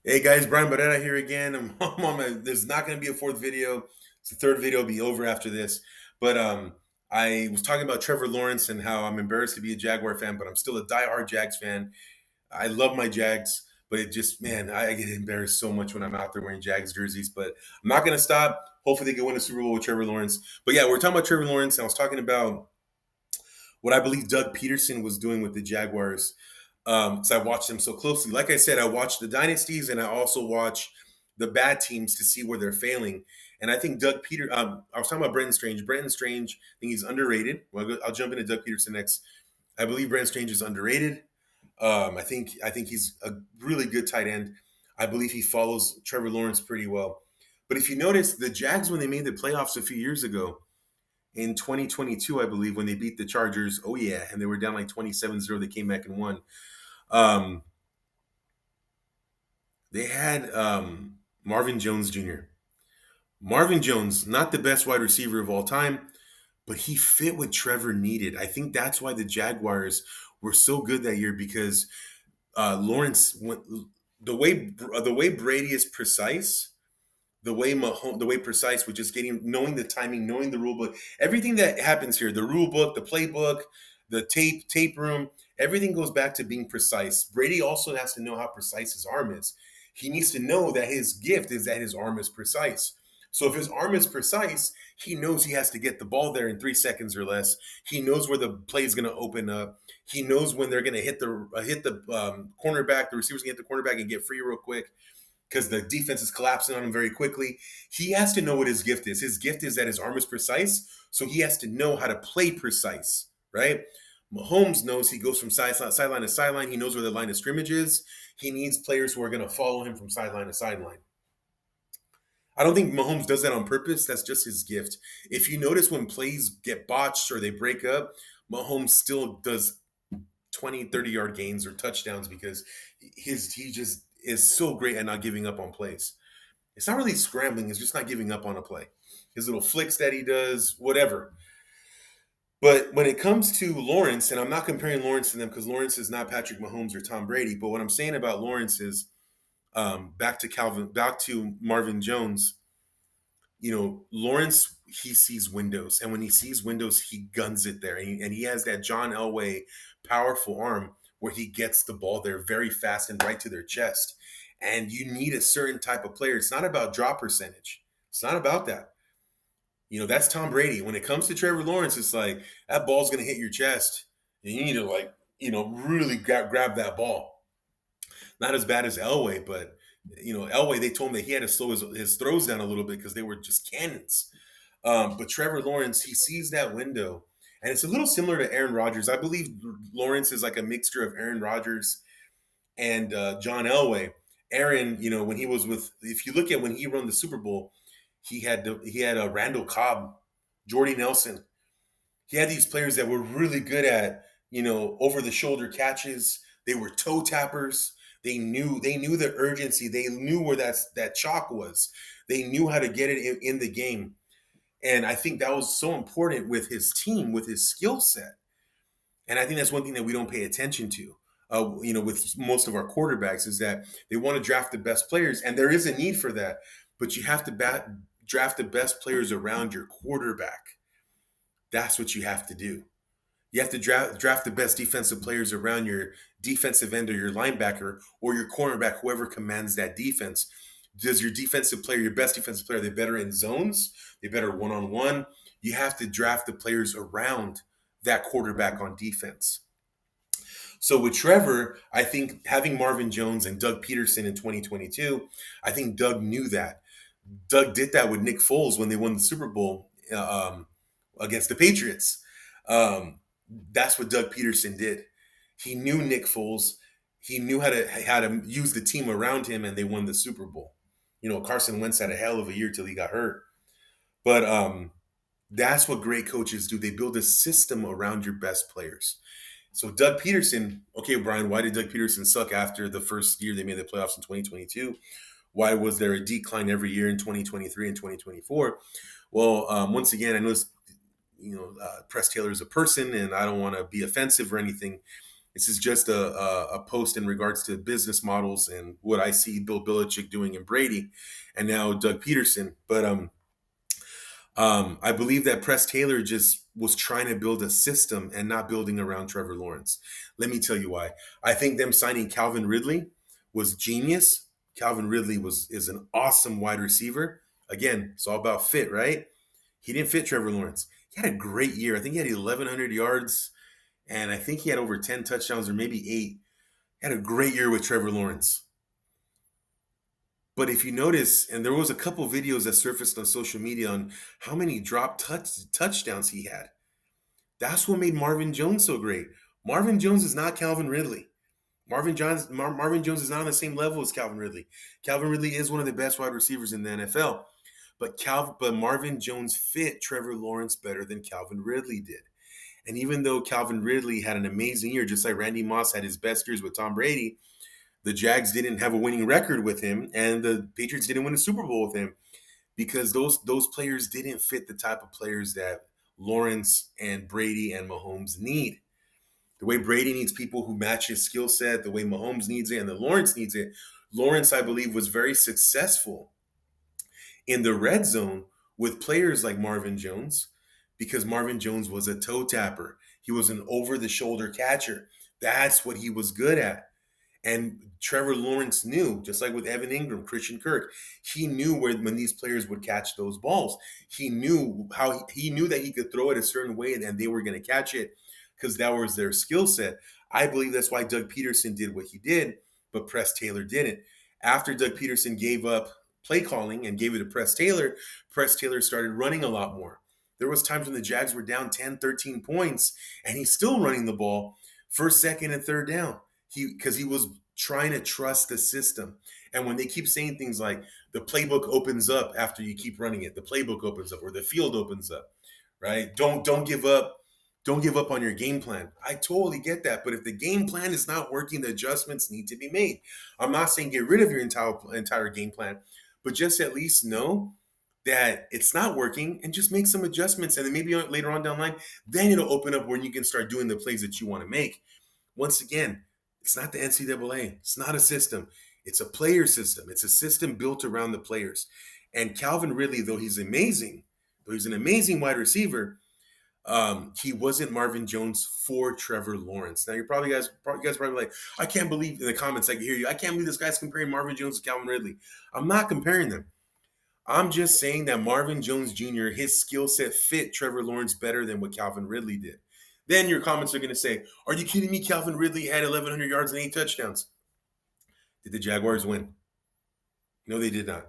Hey guys, Brian Barrera here again. There's not going to be a fourth video. It's the third video. Will be over after this. But I was talking about Trevor Lawrence and how I'm embarrassed to be a Jaguar fan, but I'm still a diehard Jags fan. I love my Jags, but it just, man, I get embarrassed so much when I'm out there wearing Jags jerseys. But I'm not going to stop. Hopefully, they can win a Super Bowl with Trevor Lawrence. But yeah, we're talking about Trevor Lawrence. And I was talking about what I believe Doug Peterson was doing with the Jaguars because I watched them so closely. Like I said, I watch the dynasties and I also watch the bad teams to see where they're failing. And I think I was talking about Brenton Strange. Brenton Strange, I think he's underrated. Well, I'll jump into Doug Peterson next. I believe Brenton Strange is underrated. I think he's a really good tight end. I believe he follows Trevor Lawrence pretty well. But if you notice, the Jags, when they made the playoffs a few years ago, in 2022, I believe, when they beat the Chargers. Oh, yeah. And they were down like 27-0. They came back and won. Um, they had Marvin Jones Jr. Marvin Jones, not the best wide receiver of all time, but he fit what Trevor needed. I think that's why the Jaguars were so good that year because Lawrence went the way Brady is precise, the way precise with just knowing the timing, knowing the rule book, everything that happens here, the rule book, the playbook, the tape room, everything goes back to being precise. Brady also has to know how precise his arm is. He needs to know that his gift is that his arm is precise. So if his arm is precise, he knows he has to get the ball there in 3 seconds or less. He knows where the play is going to open up. He knows when they're going to hit the cornerback. The receivers can hit the cornerback and get free real quick because the defense is collapsing on him very quickly. He has to know what his gift is. His gift is that his arm is precise, so he has to know how to play precise, right? Mahomes knows he goes from sideline to sideline. He knows where the line of scrimmage is. He needs players who are going to follow him from sideline to sideline. I don't think Mahomes does that on purpose. That's just his gift. If you notice when plays get botched or they break up, Mahomes still does 20, 30-yard gains or touchdowns because he just is so great at not giving up on plays. It's not really scrambling, it's just not giving up on a play. His little flicks that he does, whatever. But when it comes to Lawrence, and I'm not comparing Lawrence to them because Lawrence is not Patrick Mahomes or Tom Brady, but what I'm saying about Lawrence is back to Marvin Jones. Lawrence, he sees windows, and when he sees windows, he guns it there, and he has that John Elway powerful arm where he gets the ball there very fast and right to their chest. And you need a certain type of player. It's not about drop percentage. It's not about that. That's Tom Brady. When it comes to Trevor Lawrence, it's like that ball's going to hit your chest, and you need to really grab that ball. Not as bad as Elway, but Elway, they told him that he had to slow his throws down a little bit because they were just cannons. But Trevor Lawrence, he sees that window, and it's a little similar to Aaron Rodgers. I believe Lawrence is like a mixture of Aaron Rodgers and John Elway. Aaron, when he was if you look at when he won the Super Bowl, he had a Randall Cobb, Jordy Nelson. He had these players that were really good at over the shoulder catches. They were toe tappers. They knew the urgency. They knew where that chalk was. They knew how to get it in the game. And I think that was so important with his team, with his skill set. And I think that's one thing that we don't pay attention to. With most of our quarterbacks is that they want to draft the best players, and there is a need for that. But you have to draft the best players around your quarterback. That's what you have to do. You have to draft the best defensive players around your defensive end or your linebacker or your cornerback, whoever commands that defense. Does your best defensive player, they better in zones? They better one-on-one? You have to draft the players around that quarterback on defense. So with Trevor, I think having Marvin Jones and Doug Peterson in 2022, I think Doug knew that. Doug did that with Nick Foles when they won the Super Bowl against the Patriots. That's what Doug Peterson did. He knew Nick Foles. He knew how to use the team around him, and they won the Super Bowl. Carson Wentz had a hell of a year till he got hurt. But that's what great coaches do. They build a system around your best players. So Doug Peterson, okay, Brian, why did Doug Peterson suck after the first year they made the playoffs in 2022? Why was there a decline every year in 2023 and 2024? Well, once again, I know Press Taylor is a person, and I don't want to be offensive or anything. This is just a post in regards to business models and what I see Bill Belichick doing in Brady, and now Doug Peterson. But I believe that Press Taylor just was trying to build a system and not building around Trevor Lawrence. Let me tell you why. I think them signing Calvin Ridley was genius. Calvin Ridley is an awesome wide receiver. Again, it's all about fit, right? He didn't fit Trevor Lawrence. He had a great year. I think he had 1,100 yards, and I think he had over 10 touchdowns or maybe eight. He had a great year with Trevor Lawrence. But if you notice, and there was a couple videos that surfaced on social media on how many touchdowns he had. That's what made Marvin Jones so great. Marvin Jones is not Calvin Ridley. Marvin Jones is not on the same level as Calvin Ridley. Calvin Ridley is one of the best wide receivers in the NFL. But Marvin Jones fit Trevor Lawrence better than Calvin Ridley did. And even though Calvin Ridley had an amazing year, just like Randy Moss had his best years with Tom Brady, the Jags didn't have a winning record with him, and the Patriots didn't win a Super Bowl with him because those players didn't fit the type of players that Lawrence and Brady and Mahomes need. The way Brady needs people who match his skill set, the way Mahomes needs it, and the Lawrence needs it. Lawrence, I believe, was very successful in the red zone with players like Marvin Jones because Marvin Jones was a toe tapper. He was an over the shoulder catcher. That's what he was good at. And Trevor Lawrence knew, just like with Evan Ingram, Christian Kirk, he knew when these players would catch those balls. He knew he knew that he could throw it a certain way and they were going to catch it because that was their skill set. I believe that's why Doug Peterson did what he did, but Press Taylor didn't. After Doug Peterson gave up play calling and gave it to Press Taylor started running a lot more. There was times when the Jags were down 10, 13 points, and he's still running the ball first, second, and third down because he was trying to trust the system. And when they keep saying things like the playbook opens up after you keep running it, the playbook opens up or the field opens up, right? Don't give up. Don't give up on your game plan. I totally get that. But if the game plan is not working, the adjustments need to be made. I'm not saying get rid of your entire game plan, but just at least know that it's not working and just make some adjustments. And then maybe later on down the line, then it'll open up when you can start doing the plays that you want to make. Once again, it's not the NCAA. It's not a system. It's a player system. It's a system built around the players. And Calvin Ridley, though he's an amazing wide receiver, he wasn't Marvin Jones for Trevor Lawrence. Now you guys probably like, I can't believe in the comments I can hear you. I can't believe this guy's comparing Marvin Jones to Calvin Ridley. I'm not comparing them. I'm just saying that Marvin Jones Jr., his skill set fit Trevor Lawrence better than what Calvin Ridley did. Then your comments are going to say, are you kidding me? Calvin Ridley had 1,100 yards and 8 touchdowns. Did the Jaguars win? No, they did not.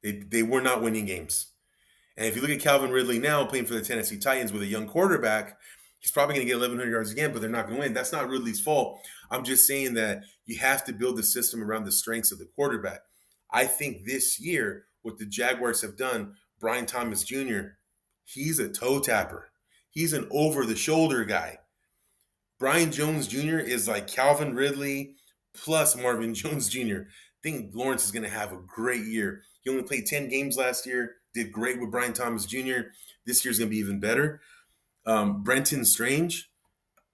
They were not winning games. And if you look at Calvin Ridley now playing for the Tennessee Titans with a young quarterback, he's probably going to get 1,100 yards again, but they're not going to win. That's not Ridley's fault. I'm just saying that you have to build the system around the strengths of the quarterback. I think this year, what the Jaguars have done, Brian Thomas Jr., he's a toe tapper. He's an over-the-shoulder guy. Brian Jones Jr. is like Calvin Ridley plus Marvin Jones Jr. I think Lawrence is going to have a great year. He only played 10 games last year, did great with Brian Thomas Jr. This year's going to be even better. Brenton Strange,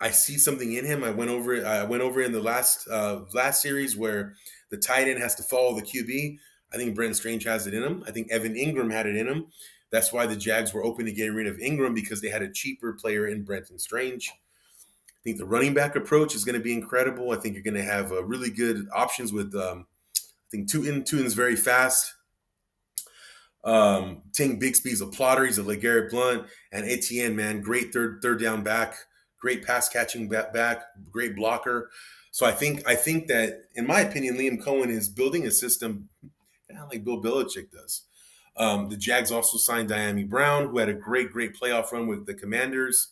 I see something in him. I went over in the last series where the tight end has to follow the QB. I think Brenton Strange has it in him. I think Evan Ingram had it in him. That's why the Jags were open to getting rid of Ingram because they had a cheaper player in Brenton Strange. I think the running back approach is going to be incredible. I think you're going to have really good options with, I think Tutin's very fast. Ting Bixby's a plotter. He's a LeGarrette Blount. And Etienne, man, great third down back, great pass catching back, great blocker. So I think that, in my opinion, Liam Cohen is building a system kind of like Bill Belichick does. The Jags also signed Diami Brown, who had a great playoff run with the Commanders.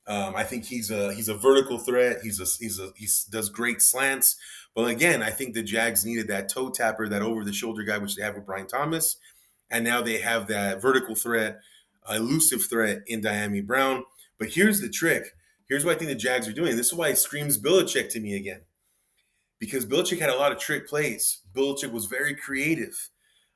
I think he's a vertical threat. He does great slants. But again, I think the Jags needed that toe tapper, that over the shoulder guy, which they have with Brian Thomas, and now they have that vertical threat, elusive threat in Diami Brown. But here's the trick. Here's what I think the Jags are doing. This is why it screams Belichick to me again, because Belichick had a lot of trick plays. Belichick was very creative.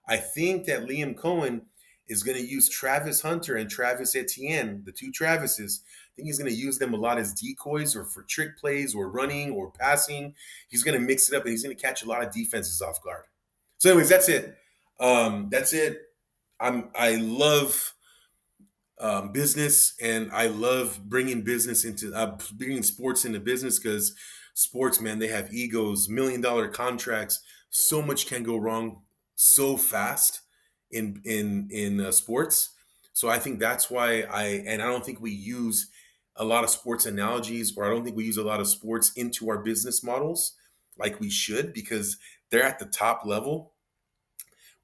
I think that Liam Cohen is going to use Travis Hunter and Travis Etienne, the two Travises. think he's going to use them a lot as decoys or for trick plays or running or passing. He's going to mix it up and he's going to catch a lot of defenses off guard. So, anyways, that's it. That's it. I love business, and I love bringing sports into business because sports, man, they have egos, $1 million contracts. So much can go wrong so fast in sports. So I think that's why I don't think we use a lot of sports analogies, or I don't think we use a lot of sports into our business models like we should, because they're at the top level.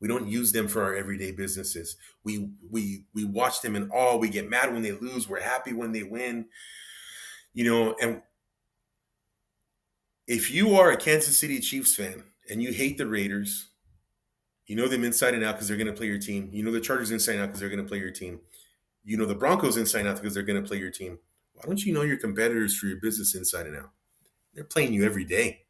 We don't use them for our everyday businesses. We watch them in awe. We get mad when they lose. We're happy when they win. And if you are a Kansas City Chiefs fan and you hate the Raiders, you know them inside and out because they're going to play your team. You know the Chargers inside and out because they're going to play your team. You know the Broncos inside and out because they're going to play your team. Why don't you know your competitors for your business inside and out? They're playing you every day.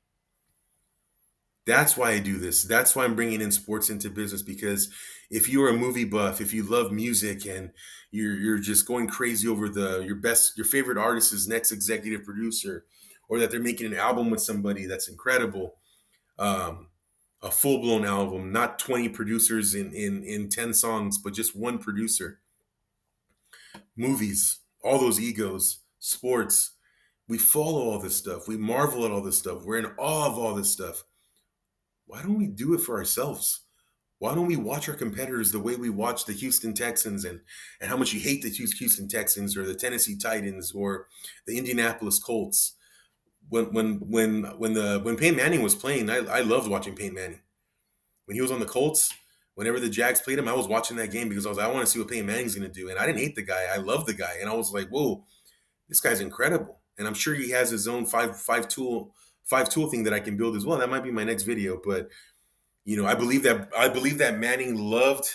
That's why I do this. That's why I'm bringing in sports into business, because if you're a movie buff, if you love music and you're just going crazy over your favorite artist's next executive producer, or that they're making an album with somebody that's incredible, um, a full blown album, not 20 producers in 10 songs, but just one producer. Movies, all those egos, sports. We follow all this stuff. We marvel at all this stuff. We're in awe of all this stuff. Why don't we do it for ourselves? Why don't we watch our competitors the way we watch the Houston Texans, and how much you hate the Houston Texans or the Tennessee Titans or the Indianapolis Colts? When Peyton Manning was playing, I loved watching Peyton Manning. When he was on the Colts, whenever the Jags played him, I was watching that game because I want to see what Peyton Manning's going to do. And I didn't hate the guy. I love the guy. And I was like, whoa, this guy's incredible. And I'm sure he has his own five tool thing that I can build as well. That might be my next video. But I believe that Manning loved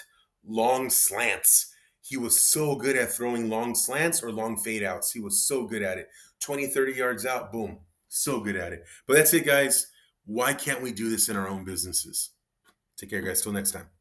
long slants. He was so good at throwing long slants or long fade outs. He was so good at it. 20, 30 yards out, boom. So good at it. But that's it, guys. Why can't we do this in our own businesses? Take care, guys. Till next time.